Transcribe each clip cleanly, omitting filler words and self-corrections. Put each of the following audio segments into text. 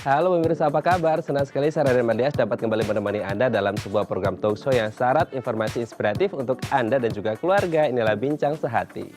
Halo pemirsa, apa kabar? Senang sekali saya Raden Mandias dapat kembali menemani Anda dalam sebuah program talkshow yang syarat informasi inspiratif untuk Anda dan juga keluarga. Inilah Bincang Sehati.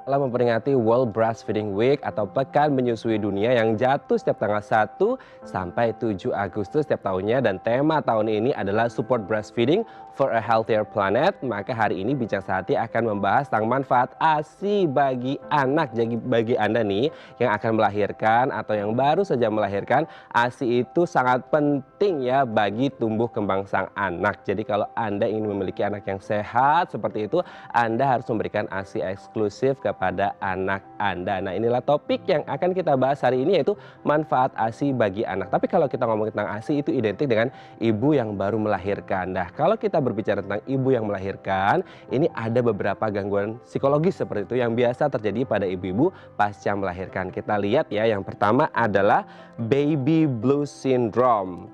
Setelah memperingati World Breastfeeding Week atau Pekan Menyusui Dunia yang jatuh setiap tanggal 1 sampai 7 Agustus setiap tahunnya, dan tema tahun ini adalah Support Breastfeeding for a Healthier Planet, maka hari ini Bincang Sehati akan membahas tentang manfaat ASI bagi anak. Jadi bagi Anda nih yang akan melahirkan atau yang baru saja melahirkan, ASI itu sangat penting ya bagi tumbuh kembang sang anak. Jadi kalau Anda ingin memiliki anak yang sehat seperti itu, Anda harus memberikan ASI eksklusif kepada anak Anda. Nah, inilah topik yang akan kita bahas hari ini, yaitu manfaat ASI bagi anak. Tapi kalau kita ngomong tentang ASI, itu identik dengan ibu yang baru melahirkan. Nah, kalau kita berbicara tentang ibu yang melahirkan, ini ada beberapa gangguan psikologis seperti itu yang biasa terjadi pada ibu-ibu pasca melahirkan. Kita lihat ya, yang pertama adalah baby blues syndrome.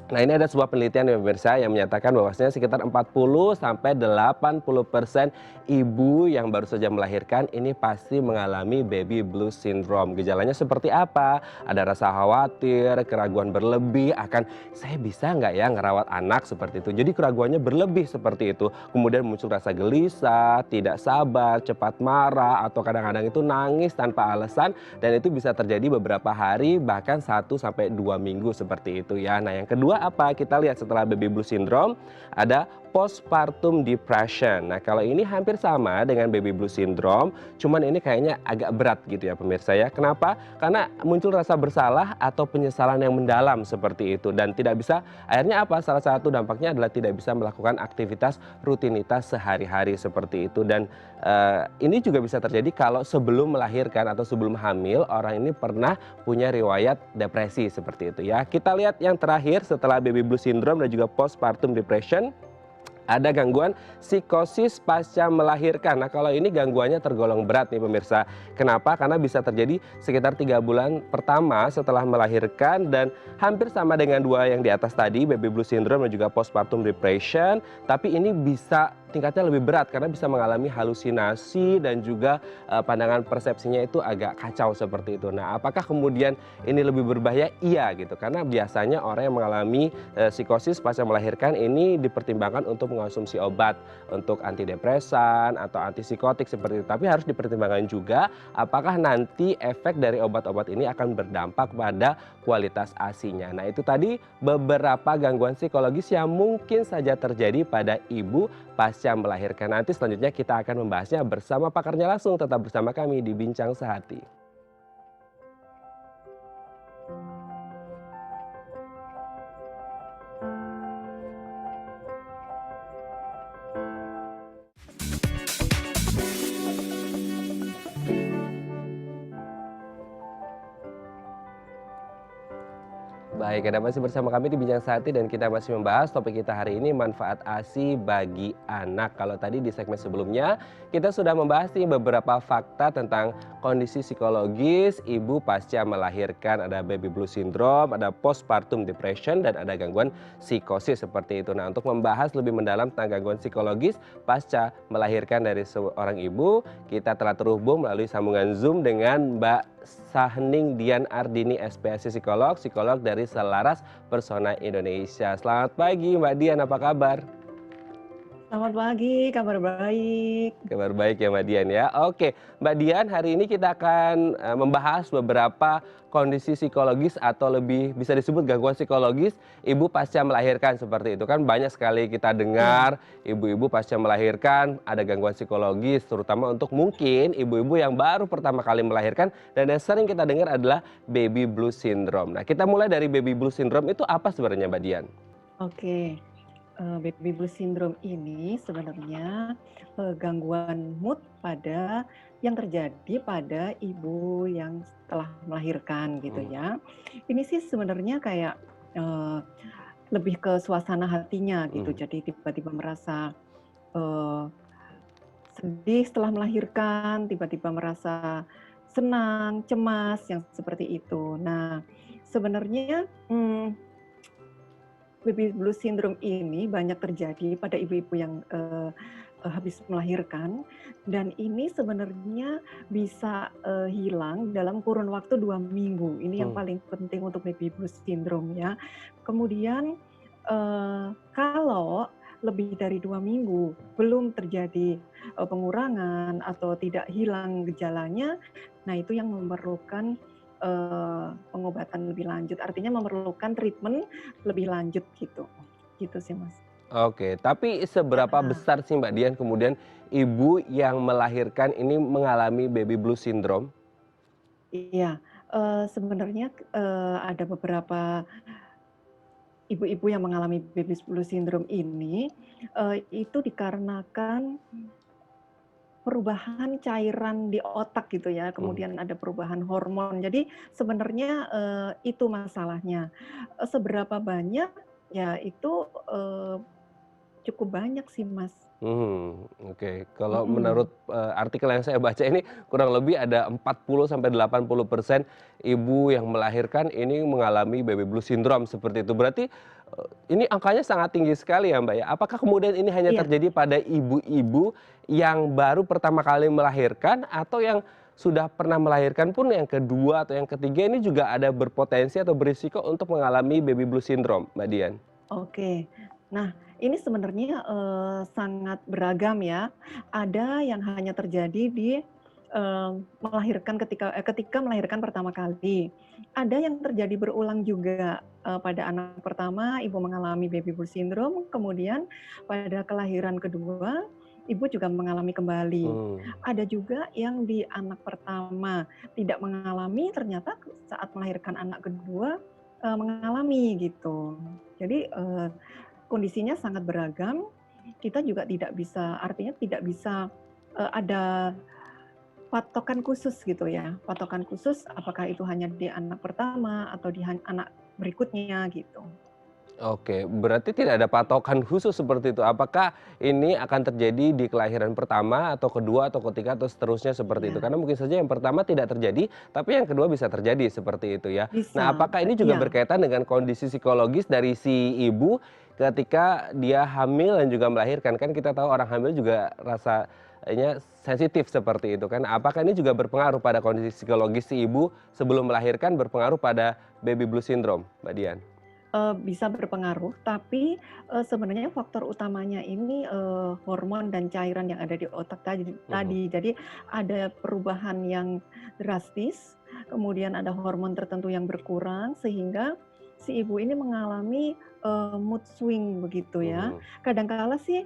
Nah, ini ada sebuah penelitian ya pemirsa yang menyatakan bahwasanya sekitar 40-80% ibu yang baru saja melahirkan ini pasti mengalami baby blues syndrome. Gejalanya seperti apa? Ada rasa khawatir, keraguan berlebih akan saya bisa nggak ya ngerawat anak seperti itu. Jadi keraguannya berlebih seperti itu. Kemudian muncul rasa gelisah, tidak sabar, cepat marah, atau kadang-kadang itu nangis tanpa alasan, dan itu bisa terjadi beberapa hari bahkan 1 sampai 2 minggu seperti itu ya. Nah, yang kedua apa? Kita lihat setelah baby blues syndrome ada postpartum depression. Nah, kalau ini hampir sama dengan baby blues syndrome, cuman ini kayaknya agak berat gitu ya pemirsa ya. Kenapa? Karena muncul rasa bersalah atau penyesalan yang mendalam seperti itu, dan tidak bisa, akhirnya apa? Salah satu dampaknya adalah tidak bisa melakukan aktivitas rutinitas sehari-hari seperti itu. Dan ini juga bisa terjadi kalau sebelum melahirkan atau sebelum hamil, orang ini pernah punya riwayat depresi seperti itu ya. Kita lihat yang terakhir setelah baby blues syndrome dan juga postpartum depression, ada gangguan psikosis pasca melahirkan. Nah, kalau ini gangguannya tergolong berat nih pemirsa. Kenapa? Karena bisa terjadi sekitar 3 bulan pertama setelah melahirkan, dan hampir sama dengan dua yang di atas tadi, baby blues syndrome dan juga postpartum depression. Tapi ini bisa tingkatnya lebih berat karena bisa mengalami halusinasi dan juga pandangan persepsinya itu agak kacau seperti itu. Nah, apakah kemudian ini lebih berbahaya? Iya gitu. Karena biasanya orang yang mengalami psikosis pasca melahirkan ini dipertimbangkan untuk mengonsumsi obat untuk antidepresan atau antipsikotik seperti itu. Tapi harus dipertimbangkan juga apakah nanti efek dari obat-obat ini akan berdampak pada kualitas ASI-nya. Nah, itu tadi beberapa gangguan psikologis yang mungkin saja terjadi pada ibu pasca melahirkan. Nanti selanjutnya kita akan membahasnya bersama pakarnya langsung. Tetap bersama kami di Bincang Sehati. Baik, Anda masih bersama kami di Bincang Sehati dan kita masih membahas topik kita hari ini, manfaat ASI bagi anak. Kalau tadi di segmen sebelumnya kita sudah membahas nih beberapa fakta tentang kondisi psikologis ibu pasca melahirkan. Ada baby blues syndrome, ada postpartum depression, dan ada gangguan psikosis seperti itu. Nah, untuk membahas lebih mendalam tentang gangguan psikologis pasca melahirkan dari seorang ibu, kita telah terhubung melalui sambungan Zoom dengan Mbak Sahning Dian Ardini, SPSI psikolog dari Selaras Persona Indonesia. Selamat pagi Mbak Dian, apa kabar? Selamat pagi, kabar baik. Kabar baik ya Mbak Dian ya. Oke, Mbak Dian, hari ini kita akan membahas beberapa kondisi psikologis atau lebih bisa disebut gangguan psikologis ibu pasca melahirkan seperti itu. Kan banyak sekali kita Iya, dengar ibu-ibu pasca melahirkan ada gangguan psikologis, terutama untuk mungkin ibu-ibu yang baru pertama kali melahirkan, dan yang sering kita dengar adalah baby blues syndrome. Nah, kita mulai dari baby blues syndrome, itu apa sebenarnya Mbak Dian? oke. Baby blues syndrome ini sebenarnya gangguan mood yang terjadi pada ibu yang setelah melahirkan gitu Hmm. ya. Ini sih sebenarnya kayak eh, lebih ke suasana hatinya gitu. Hmm. Jadi tiba-tiba merasa eh, sedih setelah melahirkan, tiba-tiba merasa senang, cemas, yang seperti itu. Nah, sebenarnya baby blues syndrome ini banyak terjadi pada ibu-ibu yang habis melahirkan, dan ini sebenarnya bisa, hilang dalam kurun waktu 2 minggu. Ini yang Hmm. paling penting untuk baby blues syndrome ya. Kemudian, kalau lebih dari 2 minggu belum terjadi, pengurangan atau tidak hilang gejalanya, nah itu yang memerlukan, pengobatan lebih lanjut, artinya memerlukan treatment lebih lanjut gitu. Gitu sih, Mas. Oke, tapi seberapa Heeh. besar sih Mbak Dian kemudian ibu yang melahirkan ini mengalami baby blues syndrome? Iya, sebenarnya, ada beberapa ibu-ibu yang mengalami baby blues syndrome ini, itu dikarenakan perubahan cairan di otak gitu ya, Mhm. kemudian ada perubahan hormon. Jadi sebenarnya, itu masalahnya. Seberapa banyak, ya itu, cukup banyak sih, Mas. Oke. Kalau Mhm. menurut, artikel yang saya baca ini kurang lebih ada 40-80% ibu yang melahirkan ini mengalami baby blues syndrome seperti itu. Berarti, ini angkanya sangat tinggi sekali ya, Mbak, ya. Apakah kemudian ini hanya Iya. terjadi pada ibu-ibu yang baru pertama kali melahirkan atau yang sudah pernah melahirkan pun yang kedua atau yang ketiga ini juga ada berpotensi atau berisiko untuk mengalami baby blues syndrome, Mbak Dian? Oke. Nah, ini sebenarnya, sangat beragam ya. Ada yang hanya terjadi di, melahirkan ketika melahirkan pertama kali. Ada yang terjadi berulang juga, pada anak pertama ibu mengalami baby blues syndrome, kemudian pada kelahiran kedua, ibu juga mengalami kembali. Mmm. Ada juga yang di anak pertama tidak mengalami, ternyata saat melahirkan anak kedua, mengalami gitu. Jadi, kondisinya sangat beragam, kita juga tidak bisa artinya tidak bisa, ada patokan khusus gitu ya, patokan khusus apakah itu hanya di anak pertama atau di anak berikutnya gitu. Oke, berarti tidak ada patokan khusus seperti itu. Apakah ini akan terjadi di kelahiran pertama atau kedua atau ketiga atau seterusnya seperti itu? Iya, Karena mungkin saja yang pertama tidak terjadi, tapi yang kedua bisa terjadi seperti itu ya. Nah, bisa, apakah ini juga iya. berkaitan dengan kondisi psikologis dari si ibu ketika dia hamil dan juga melahirkan? Kan kita tahu orang hamil juga rasanya sensitif seperti itu kan. Apakah ini juga berpengaruh pada kondisi psikologis si ibu sebelum melahirkan berpengaruh pada baby blues syndrome, Mbak Dian? Bisa berpengaruh, tapi, sebenarnya faktor utamanya ini, hormon dan cairan yang ada di otak Mhm. tadi. Jadi ada perubahan yang drastis, kemudian ada hormon tertentu yang berkurang, sehingga si ibu ini mengalami, mood swing begitu ya. Mhm. Kadang kala sih,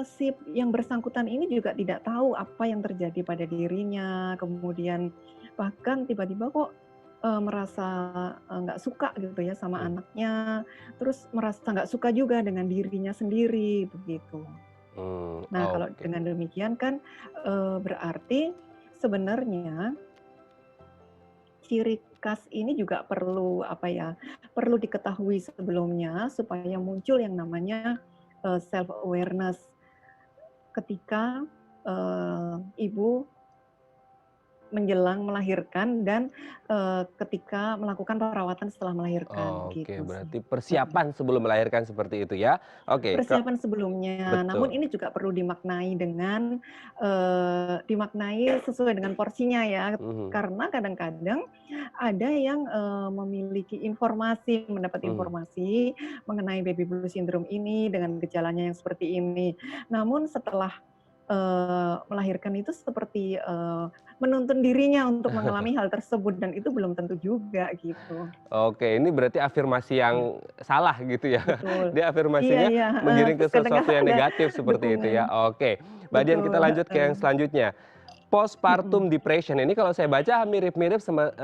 si yang bersangkutan ini juga tidak tahu apa yang terjadi pada dirinya, kemudian bahkan tiba-tiba kok, merasa, nggak suka gitu ya sama Mmm. anaknya, terus merasa nggak suka juga dengan dirinya sendiri, begitu. Nah, kalau Oke. dengan demikian kan, berarti sebenarnya ciri khas ini juga perlu, apa ya, perlu diketahui sebelumnya supaya muncul yang namanya, self awareness ketika, ibu menjelang melahirkan dan, ketika melakukan perawatan setelah melahirkan, Oke, gitu sih. berarti Mhm. persiapan sebelum melahirkan seperti itu ya. Oke, Persiapan sebelumnya, namun betul. ini juga perlu dimaknai dengan, dimaknai sesuai dengan porsinya ya. Mhm. Karena kadang-kadang ada yang, memiliki informasi, mendapat Mhm. informasi mengenai baby blues syndrome ini dengan gejalanya yang seperti ini. Namun setelah, melahirkan itu seperti, menuntun dirinya untuk mengalami hal tersebut dan itu belum tentu juga gitu. Oke, ini berarti afirmasi Ya, yang salah gitu ya. betul. Dia Iya afirmasinya iya, heeh, menggiring ke terus kadang sesuatu kadang yang ada negatif seperti itu dukungan. ya. Oke, Mbak Dian kita Betul, lanjut ke heeh, yang selanjutnya. mhm. Postpartum depression ini kalau saya baca mirip-mirip sama,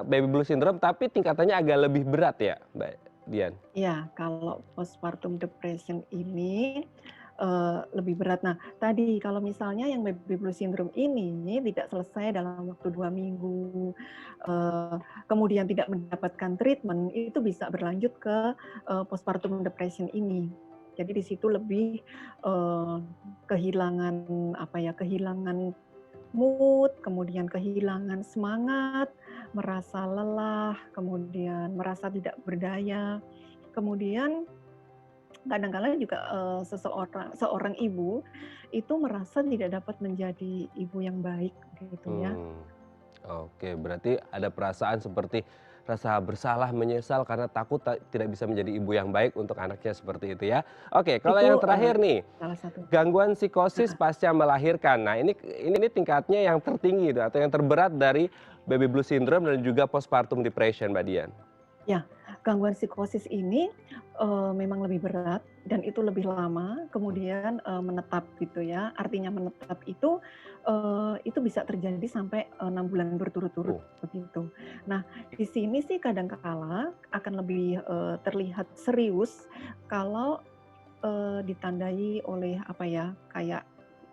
baby blues syndrome tapi tingkatannya agak lebih berat ya, Mbak Dian? Iya, kalau postpartum depression ini, lebih berat. Nah, tadi kalau misalnya yang baby blues syndrome ini tidak selesai dalam waktu 2 minggu, eee, kemudian tidak mendapatkan treatment, itu bisa berlanjut ke, postpartum depression ini. Jadi di situ lebih, eee, kehilangan, apa ya, kehilangan mood, kemudian kehilangan semangat, merasa lelah, kemudian merasa tidak berdaya, kemudian kadang-kala juga, seorang ibu itu merasa tidak dapat menjadi ibu yang baik gitu ya. Hmm, oke, berarti ada perasaan seperti rasa bersalah, menyesal karena takut tidak bisa menjadi ibu yang baik untuk anaknya seperti itu ya. Oke, kalau Itu, yang terakhir nih, salah satu. gangguan psikosis Heeh. pasca melahirkan. Nah, ini tingkatnya yang tertinggi tuh, atau yang terberat dari baby blues syndrome dan juga postpartum depression, Mbak Dian. Ya, gangguan psikosis ini, memang lebih berat dan itu lebih lama, kemudian, menetap gitu ya. Artinya menetap itu bisa terjadi sampai, 6 bulan berturut-turut Oh, begitu. Nah, di sini sih kadang kala akan lebih, terlihat serius kalau, ditandai oleh apa ya, kayak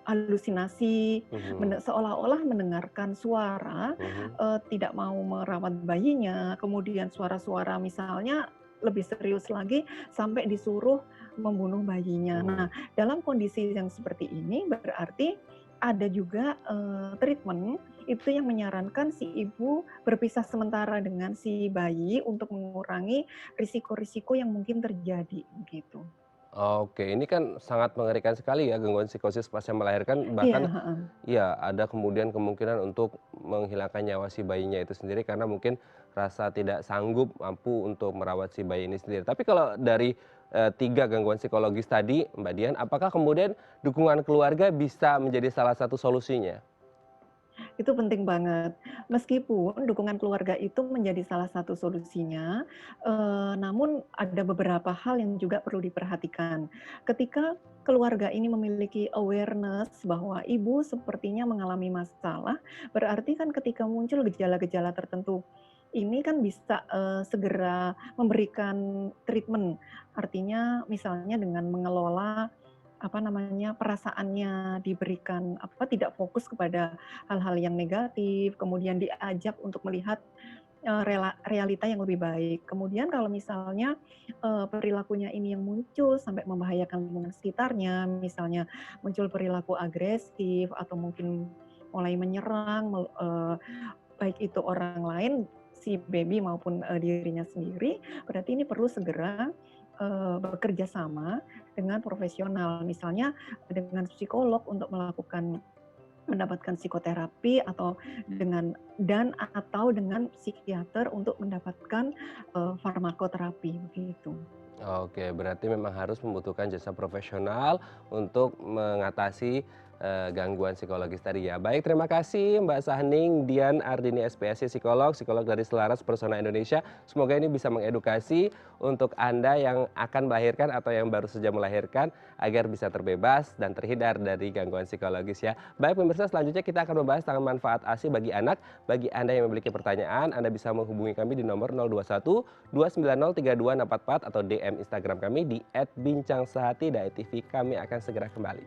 halusinasi, mhm, seolah-olah mendengarkan suara, mhm, tidak mau merawat bayinya, kemudian suara-suara misalnya lebih serius lagi sampai disuruh membunuh bayinya. Nah, mhm. dalam kondisi yang seperti ini berarti ada juga, treatment itu yang menyarankan si ibu berpisah sementara dengan si bayi untuk mengurangi risiko-risiko yang mungkin terjadi, begitu. Oke, ini kan sangat mengerikan sekali ya gangguan psikosis pasca melahirkan, Iya, bahkan heeh. ya ada kemudian kemungkinan untuk menghilangkan nyawa si bayinya itu sendiri karena mungkin rasa tidak sanggup mampu untuk merawat si bayi ini sendiri. Tapi kalau dari 3 gangguan psikologis tadi, Mbak Dian, apakah kemudian dukungan keluarga bisa menjadi salah satu solusinya? Itu penting banget. Meskipun dukungan keluarga itu menjadi salah satu solusinya, namun ada beberapa hal yang juga perlu diperhatikan. Ketika keluarga ini memiliki awareness bahwa ibu sepertinya mengalami masalah, berarti kan ketika muncul gejala-gejala tertentu, ini kan bisa, segera memberikan treatment. Artinya misalnya dengan mengelola, apa namanya, perasaannya, diberikan apa, tidak fokus kepada hal-hal yang negatif, kemudian diajak untuk melihat, realita yang lebih baik. Kemudian kalau misalnya, perilakunya ini yang muncul sampai membahayakan lingkungan sekitarnya, misalnya muncul perilaku agresif atau mungkin mulai menyerang, baik itu orang lain, si baby maupun, dirinya sendiri, berarti ini perlu segera, bekerja sama dengan profesional. Misalnya dengan psikolog untuk mendapatkan psikoterapi atau atau dengan psikiater untuk mendapatkan, farmakoterapi, begitu. Oke, berarti memang harus membutuhkan jasa profesional untuk mengatasi, gangguan psikologis tadi ya. Baik, terima kasih Mbak Sahning Dian Ardini SPSI psikolog, psikolog dari Selaras Persona Indonesia. Semoga ini bisa mengedukasi untuk Anda yang akan melahirkan atau yang baru saja melahirkan agar bisa terbebas dan terhindar dari gangguan psikologis ya. Baik pemirsa, selanjutnya kita akan membahas tentang manfaat ASI bagi anak. Bagi Anda yang memiliki pertanyaan, Anda bisa menghubungi kami di nomor 021 2903244 atau DM Instagram kami di @bincangsehati.tv. Kami akan segera kembali.